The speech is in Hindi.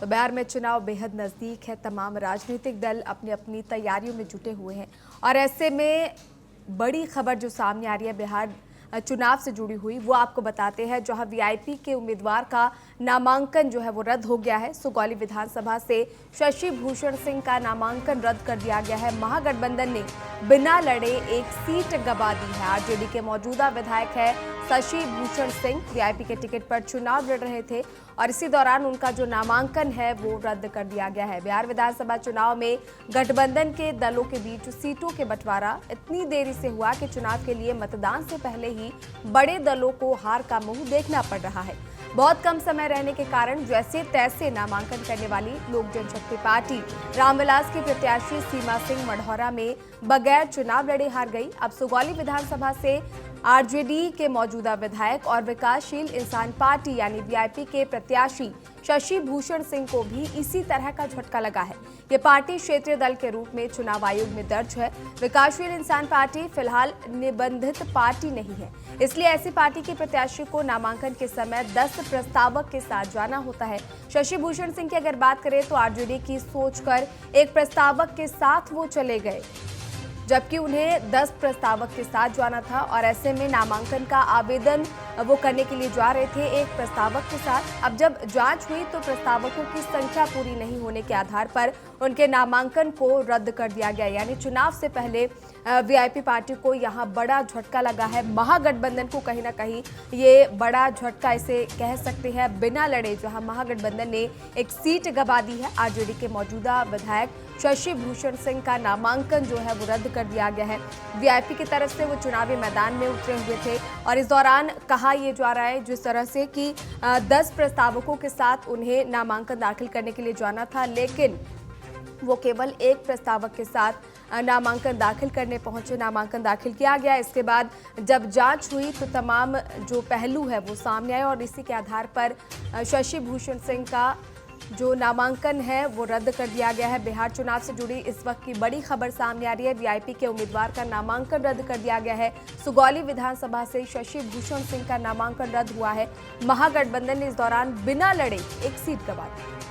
तो बिहार में चुनाव बेहद नज़दीक है। तमाम राजनीतिक दल अपनी अपनी तैयारियों में जुटे हुए हैं और ऐसे में बड़ी खबर जो सामने आ रही है बिहार चुनाव से जुड़ी हुई, वो आपको बताते हैं। जहां वीआईपी के उम्मीदवार का नामांकन जो है वो रद्द हो गया है। सुगौली विधानसभा से शशि भूषण सिंह का नामांकन रद्द कर दिया गया है। महागठबंधन ने बिना लड़े एक सीट गंवा दी है। आरजेडी के मौजूदा विधायक है शशि भूषण सिंह वीआईपी के टिकट पर चुनाव लड़ रहे थे और इसी दौरान उनका जो नामांकन है वो रद्द कर दिया गया है। बिहार विधानसभा चुनाव में गठबंधन के दलों के बीच सीटों के बंटवारा इतनी देरी से हुआ कि चुनाव के लिए मतदान से पहले ही बड़े दलों को हार का मुंह देखना पड़ रहा है। बहुत कम समय रहने के कारण जैसे तैसे नामांकन करने वाली लोक जनशक्ति पार्टी रामविलास की प्रत्याशी सीमा सिंह मढ़ौरा में बगैर चुनाव लड़े हार गई। अब सुगौली विधानसभा से आरजेडी के मौजूदा विधायक और विकासशील इंसान पार्टी यानी वीआईपी के प्रत्याशी शशि भूषण सिंह को भी इसी तरह का झटका लगा है। ये पार्टी क्षेत्रीय दल के रूप में चुनाव आयोग में दर्ज है। विकासशील इंसान पार्टी फिलहाल निबंधित पार्टी नहीं है, इसलिए ऐसी पार्टी के प्रत्याशी को नामांकन के समय 10 प्रस्तावक के साथ जाना होता है। शशि भूषण सिंह की अगर बात करें तो आरजेडी की सोचकर एक प्रस्तावक के साथ वो चले गए, जबकि उन्हें 10 प्रस्तावक के साथ जाना था और ऐसे में नामांकन का आवेदन वो करने के लिए जा रहे थे एक प्रस्तावक के साथ। अब जब जांच हुई तो प्रस्तावकों की संख्या पूरी नहीं होने के आधार पर उनके नामांकन को रद्द कर दिया गया। यानी चुनाव से पहले वीआईपी पार्टी को यहाँ बड़ा झटका लगा है। महागठबंधन को कहीं ना कहीं ये बड़ा झटका इसे कह सकते हैं। बिना लड़े जहाँ महागठबंधन ने एक सीट गंवा दी है। आरजेडी के मौजूदा विधायक शशि भूषण सिंह का नामांकन जो है वो रद्द कर दिया गया है। वीआईपी की तरफ से वो चुनावी मैदान में उतरे हुए थे और इस दौरान कहा यह जा रहा है जिस तरह से कि 10 प्रस्तावकों के साथ उन्हें नामांकन दाखिल करने के लिए जाना था, लेकिन वो केवल एक प्रस्तावक के साथ नामांकन दाखिल करने पहुंचे। नामांकन दाखिल किया गया। इसके बाद जब जांच हुई तो तमाम जो पहलू है वो सामने आए और इसी के आधार पर शशि भूषण सिंह का जो नामांकन है वो रद्द कर दिया गया है। बिहार चुनाव से जुड़ी इस वक्त की बड़ी खबर सामने आ रही है। वीआईपी के उम्मीदवार का नामांकन रद्द कर दिया गया है। सुगौली विधानसभा से शशि भूषण सिंह का नामांकन रद्द हुआ है। महागठबंधन ने इस दौरान बिना लड़े एक सीट गंवा दी।